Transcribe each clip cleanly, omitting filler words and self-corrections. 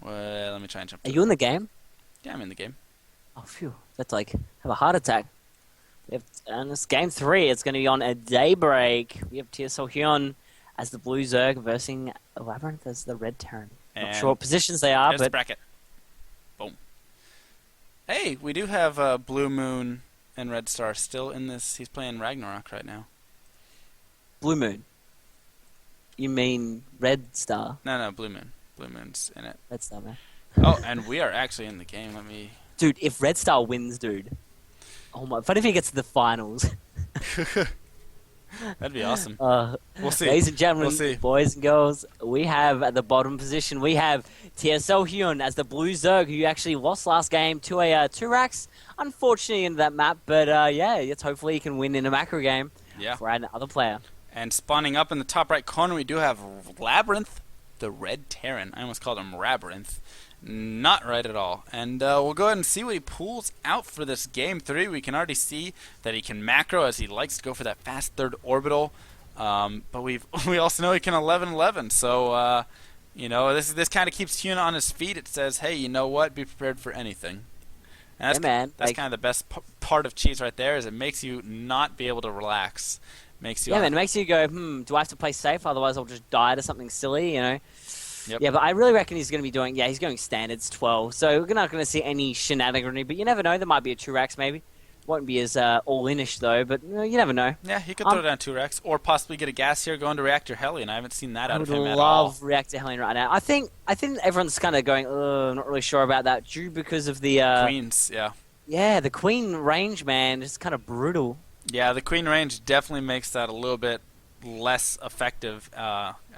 Well, let me try and jump. Are you in the game? Yeah, I'm in the game. Oh, phew. That's like, have a heart attack. And it's game 3. It's going to be on a daybreak. We have TSLHyuN as the blue Zerg versus LabyRinth as the red Terran. Not sure what positions they are, there's the but... bracket. Boom. Hey, we do have Blue Moon and Red Star still in this. He's playing Ragnarok right now. Blue Moon. You mean Red Star? No, Blue Moon. Blue Moon's in it. Red Star, man. Oh, and we are actually in the game. Let me... Dude, if Red Star wins, dude. Oh my... What if he gets to the finals? That'd be awesome. We'll see. Ladies and gentlemen, We'll see. boys and girls, we have at the bottom position, we have TSLHyuN as the blue Zerg, who actually lost last game to a 2-racks. Unfortunately in that map, but yeah, it's hopefully he can win in a macro game for another player. And spawning up in the top right corner, we do have LabyRinth, the red Terran. I almost called him Labyrinth. Not right at all. And we'll go ahead and see what he pulls out for this game 3. We can already see that he can macro as he likes to go for that fast third orbital. But we also know he can 11-11. So you know, this kind of keeps HonorCup on his feet. It says, hey, you know what? Be prepared for anything. And that's, man. That's kind of the best part of cheese right there. Is it makes you not be able to relax. Makes you man, it makes you go, do I have to play safe? Otherwise, I'll just die to something silly, you know. Yep. Yeah, but I really reckon he's going to be doing... Yeah, he's going standards 12. So we're not going to see any shenaniganry, but you never know. There might be a 2-racks maybe. Won't be as all-in-ish, though, but you never know. Yeah, he could throw down 2-racks, or possibly get a gas here going to Reactor Hellion. I haven't seen that out of him at all. I would love Reactor Hellion right now. I think everyone's kind of going, not really sure about that, due because of the... Queens, yeah. Yeah, the Queen range, man, is kind of brutal. Yeah, the Queen range definitely makes that a little bit less effective.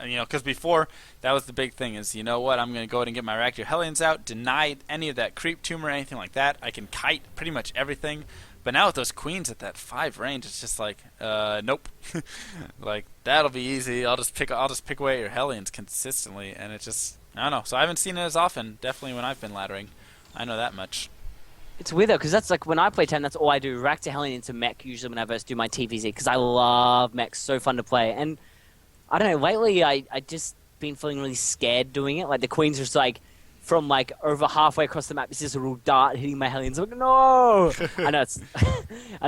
You know, because before, that was the big thing is, you know what, I'm going to go ahead and get my Reactor Hellions out, deny any of that creep tumor or anything like that. I can kite pretty much everything. But now with those Queens at that 5 range, it's just like, nope. Like, that'll be easy. I'll just pick away your Hellions consistently, and it just, I don't know. So I haven't seen it as often, definitely when I've been laddering. I know that much. It's weird, though, because that's like, when I play 10, that's all I do. Reactor Hellion into mech, usually when I first do my TVZ, because I love mechs. So fun to play. And I don't know, lately I just been feeling really scared doing it. Like, the Queen's just like, from like over halfway across the map, it's just a real dart hitting my Hellions. I'm like, no! I know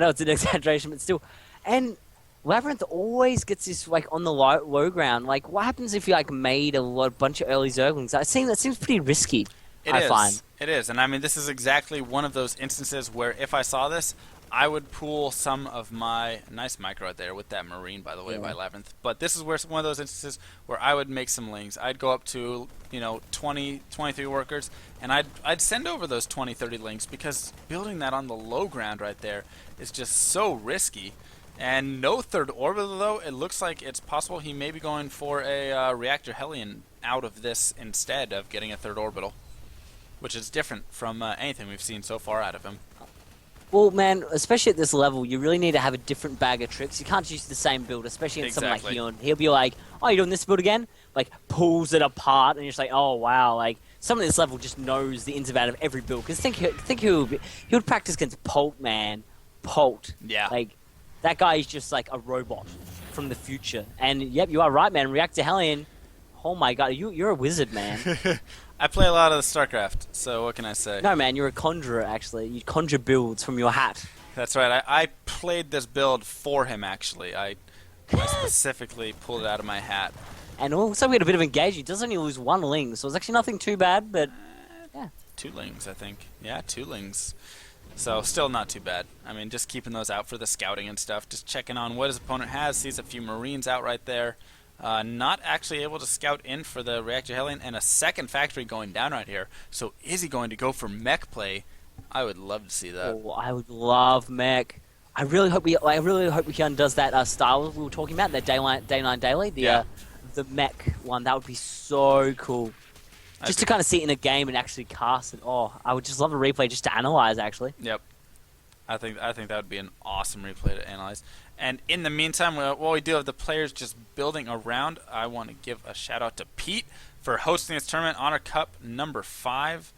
it's an exaggeration, but still. And LabyRinth always gets this like on the low ground. Like, what happens if you like made a bunch of early Zerglings? That seems pretty risky. I find. It is, and I mean, this is exactly one of those instances where if I saw this, I would pool some of my... Nice micro right there with that Marine, by the way, by LabyRinth. But this is where one of those instances where I would make some lings. I'd go up to, you know, 20, 23 workers, and I'd send over those 20, 30 lings, because building that on the low ground right there is just so risky. And no third orbital, though. It looks like it's possible he may be going for a Reactor Hellion out of this instead of getting a third orbital, which is different from anything we've seen so far out of him. Well, man, especially at this level, you really need to have a different bag of tricks. You can't just use the same build, especially in something like HonorCup. He'll be like, oh, you're doing this build again? Like, pulls it apart, and you're just like, oh, wow. Like, someone at this level just knows the ins and outs of every build. Because think he would practice against Polt, man. Polt. Yeah. Like, that guy is just like a robot from the future. And, yep, you are right, man. Reactor Hellion, oh, my God, you're a wizard, man. I play a lot of the StarCraft, so what can I say? No, man, you're a conjurer, actually. You conjure builds from your hat. That's right. I played this build for him, actually. I specifically pulled it out of my hat. And also we had a bit of engagement. He does only lose 1 ling, so it's actually nothing too bad, but... yeah. 2 lings, I think. Yeah, 2 lings. So, still not too bad. I mean, just keeping those out for the scouting and stuff. Just checking on what his opponent has. Sees a few Marines out right there. Not actually able to scout in for the Reactor Hellion, and a second factory going down right here. So is he going to go for mech play? I would love to see that. Oh, I would love mech. I really hope HonorCup does that style we were talking about, that day 9 daily, the mech one. That would be so cool. Just to kind of see it in a game and actually cast it. Oh, I would just love a replay just to analyze, actually. Yep. I think that would be an awesome replay to analyze. And in the meantime, while we do have the players just building around, I want to give a shout out to Pete for hosting this tournament, HonorCup number 5.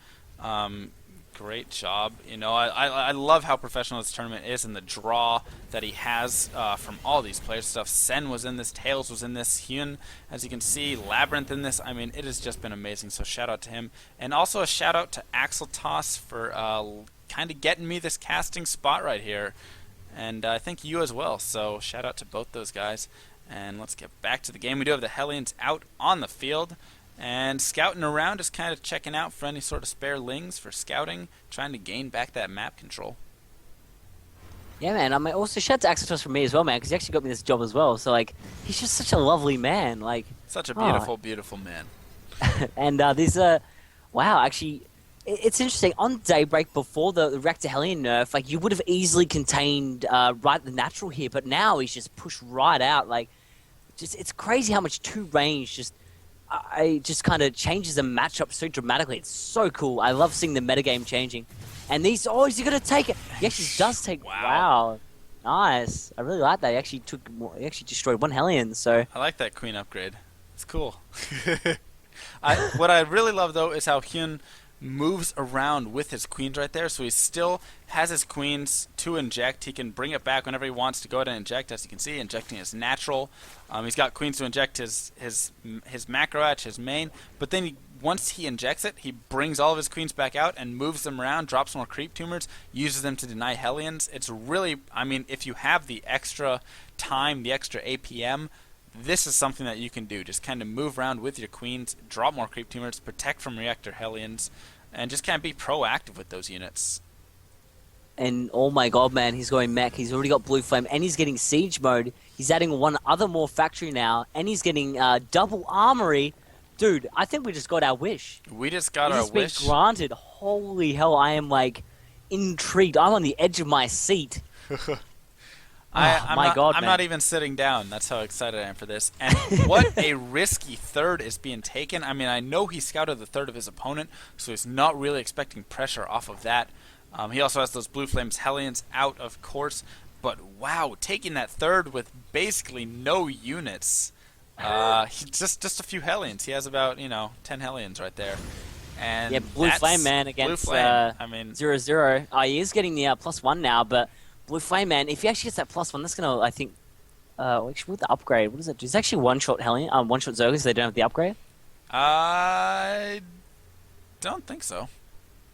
Great job. You know, I love how professional this tournament is and the draw that he has from all these players stuff. Sen was in this, Tails was in this, HonorCup, as you can see, LabyRinth in this. I mean, it has just been amazing, so shout out to him. And also a shout out to Axel Toss for kind of getting me this casting spot right here. And I think you as well, so shout out to both those guys. And let's get back to the game. We do have the Hellions out on the field. And scouting around, just kind of checking out for any sort of spare lings for scouting, trying to gain back that map control. Yeah, man. I mean, also shout out to Axel Toss from me as well, man, because he actually got me this job as well. So like, he's just such a lovely man. Like, such a beautiful, beautiful man. And wow, actually, it's interesting. On Daybreak, before the Reactor Hellion nerf, like you would have easily contained right the natural here, but now he's just pushed right out. Like, just it's crazy how much 2 range just kind of changes the matchup so dramatically. It's so cool. I love seeing the metagame changing. And these, oh, is he going to take it? He actually does take, wow. Nice. I really like that. He actually destroyed 1 Hellion, so. I like that queen upgrade. It's cool. What I really love, though, is how HonorCup moves around with his queens right there, so he still has his queens to inject. He can bring it back whenever he wants to go ahead and inject. As you can see, injecting is natural. He's got queens to inject his macro at his main, but then once he injects it, he brings all of his queens back out and moves them around, drops more creep tumors, uses them to deny Hellions. It's really, I mean, if you have the extra time, the extra APM, this is something that you can do. Just kind of move around with your queens, drop more creep tumors, protect from reactor Hellions, and just kind of be proactive with those units. And oh my god, man, he's going mech. He's already got Blue Flame, and he's getting Siege mode. He's adding 1 other more factory now, and he's getting double armory. Dude, I think we just got our wish. We just got our wish. It's been granted. Holy hell, I am like intrigued. I'm on the edge of my seat. I'm not even sitting down. That's how excited I am for this. And what a risky third is being taken. I mean, I know he scouted the third of his opponent, so he's not really expecting pressure off of that. He also has those Blue Flames Hellions out, of course. But wow, taking that third with basically no units. Just a few Hellions. He has about 10 Hellions right there. And yeah, Blue Flame Man against Blue Flame. I mean, 0-0. He is getting the +1 now, but Blue Flame Man, if he actually gets that +1, that's gonna, I think, actually with the upgrade, what does it do? It's actually one-shot Hellion, one-shot Zerglings, so they don't have the upgrade. I don't think so.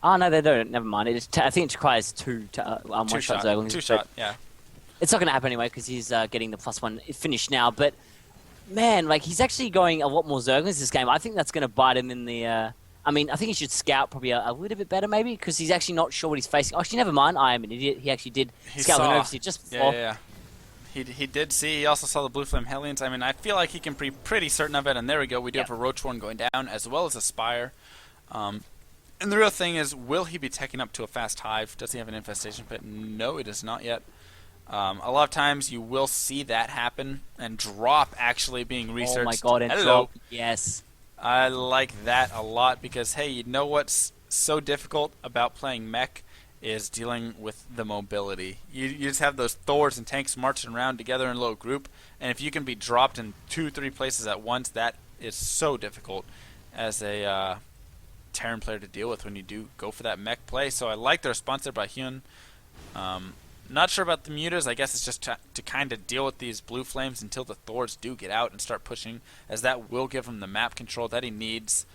Oh no, they don't. Never mind. I think it requires 2 one-shot Zerglings. 2-shot, yeah. It's not gonna happen anyway because he's getting the +1 finished now. But man, like he's actually going a lot more Zerglings this game. I think that's gonna bite him in the. I mean, I think he should scout probably a little bit better, maybe, because he's actually not sure what he's facing. Actually, never mind. I am an idiot. He actually did scout the Overseer just before. Yeah. He did see. He also saw the Blue Flame Hellions. I mean, I feel like he can be pretty certain of it. And there we go. We do have a Roach one going down, as well as a Spire. And the real thing is, will he be taking up to a fast hive? Does he have an infestation pit? No, he does not yet. A lot of times you will see that happen, and drop actually being researched. Oh my god, and drop. Yes. I like that a lot because, hey, you know what's so difficult about playing mech is dealing with the mobility. You just have those Thors and tanks marching around together in a little group, and if you can be dropped in 2-3 places at once, that is so difficult as a Terran player to deal with when you do go for that mech play. So I like the response there by HonorCup. Not sure about the mutas. I guess it's just to kind of deal with these blue flames until the Thors do get out and start pushing, as that will give him the map control that he needs.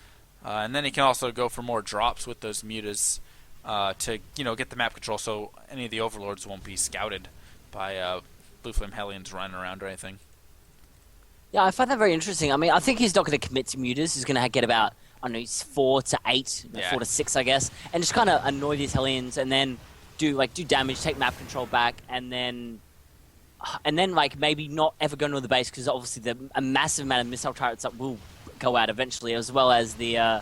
And then he can also go for more drops with those mutas to get the map control, so any of the overlords won't be scouted by blue flame Hellions running around or anything. Yeah, I find that very interesting. I mean, I think he's not going to commit to mutas. He's going to get about 4 to 8, 4 to 6, I guess, and just kind of annoy these Hellions, and then do damage, take map control back, and then maybe not ever go into the base, because obviously a massive amount of missile turrets that will go out eventually, as well as the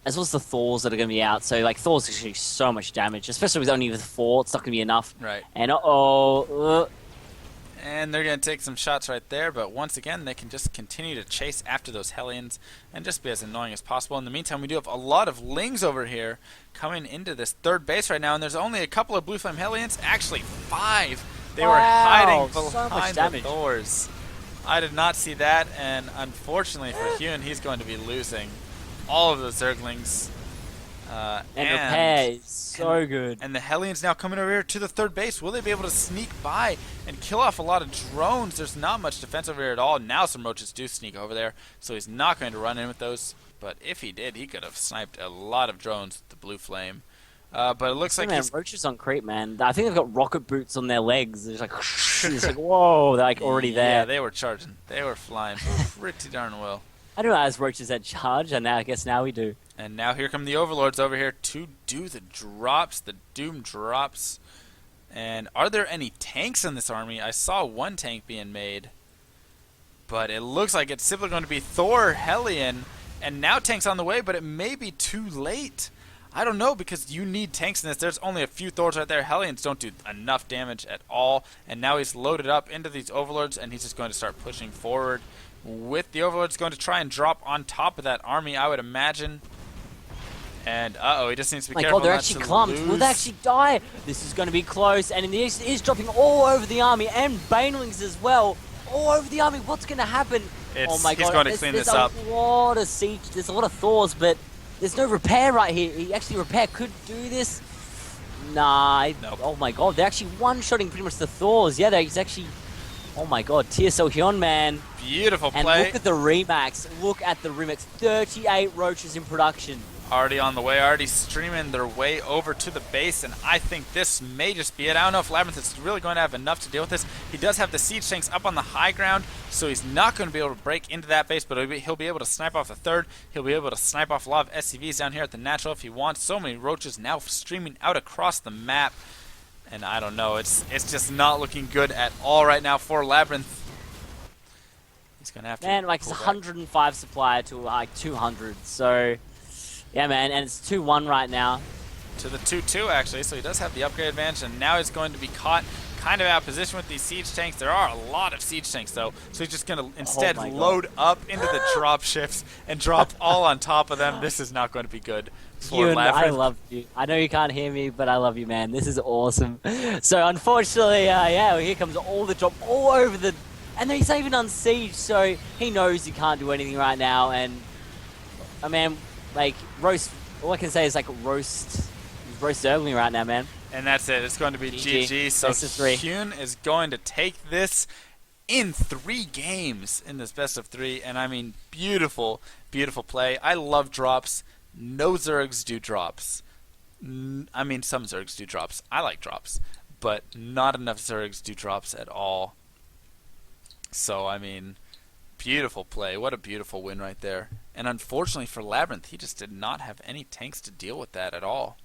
Thors that are going to be out. So Thors are actually so much damage, especially with only 4. It's not going to be enough. Right. And and they're going to take some shots right there, but once again, they can just continue to chase after those Hellions and just be as annoying as possible. In the meantime, we do have a lot of Lings over here coming into this third base right now, and there's only a couple of Blue Flame Hellions. Actually, 5. They were hiding behind the Thors. I did not see that, and unfortunately for HonorCup, he's going to be losing all of the Zerglings. And repair is so good. And the Hellions now coming over here to the third base. Will they be able to sneak by and kill off a lot of drones? There's not much defense over here at all. Now some roaches do sneak over there, so he's not going to run in with those. But if he did, he could have sniped a lot of drones with the blue flame. But it looks like roaches on creep, man. I think they've got rocket boots on their legs. It's like, it's like whoa, they're like already there. Yeah, they were charging. They were flying pretty darn well. I didn't realize roaches had charge, and I guess now we do. And now here come the Overlords over here to do the drops, the Doom drops. And are there any tanks in this army? I saw one tank being made. But it looks like it's simply going to be Thor, Hellion, and now tanks on the way, but it may be too late. I don't know, because you need tanks in this. There's only a few Thors right there. Hellions don't do enough damage at all. And now he's loaded up into these Overlords, and he's just going to start pushing forward. With the Overlords going to try and drop on top of that army, I would imagine. And, uh-oh, he just needs to be careful. Oh my god, they're actually clumped. Will they actually die? This is going to be close, and it is dropping all over the army, and Banelings as well. All over the army. What's going to happen? Oh my god, he's going to clean this up. There's a lot of siege, there's a lot of Thors, but there's no repair right here. He actually repair could do this. Nah. Nope. Oh my god, they're actually one-shotting pretty much the Thors. Yeah, he's actually... Oh my god, TSLHyuN, man. Beautiful play. And look at the Remax. Look at the Remax. 38 roaches in production. Already on the way, already streaming their way over to the base, and I think this may just be it. I don't know if LabyRinth is really going to have enough to deal with this. He does have the siege tanks up on the high ground, so he's not going to be able to break into that base, but he'll be able to snipe off the third. He'll be able to snipe off a lot of SCVs down here at the natural if he wants. So many roaches now streaming out across the map, and I don't know. It's just not looking good at all right now for LabyRinth. He's going to have to... Man, like it's 105 supply to like 200, so... Yeah, man, and it's 2-1 right now. To the 2-2, actually, so he does have the upgrade advantage, and now he's going to be caught kind of out of position with these siege tanks. There are a lot of siege tanks, though, so he's just going to instead load up into the drop ships and drop all on top of them. This is not going to be good for LabyRinth. I love you. I know you can't hear me, but I love you, man. This is awesome. So, unfortunately, yeah, here comes all the drop all over the... And he's not even on siege, so he knows he can't do anything right now, and... I mean... Like, roast, all I can say is, like, roast early right now, man. And that's it. It's going to be GG. So HonorCup is going to take this in 3 games in this best of 3. And, I mean, beautiful, beautiful play. I love drops. No Zergs do drops. I mean, some Zergs do drops. I like drops. But not enough Zergs do drops at all. So, I mean... Beautiful play. What a beautiful win right there. And unfortunately for LabyRinth, he just did not have any tanks to deal with that at all.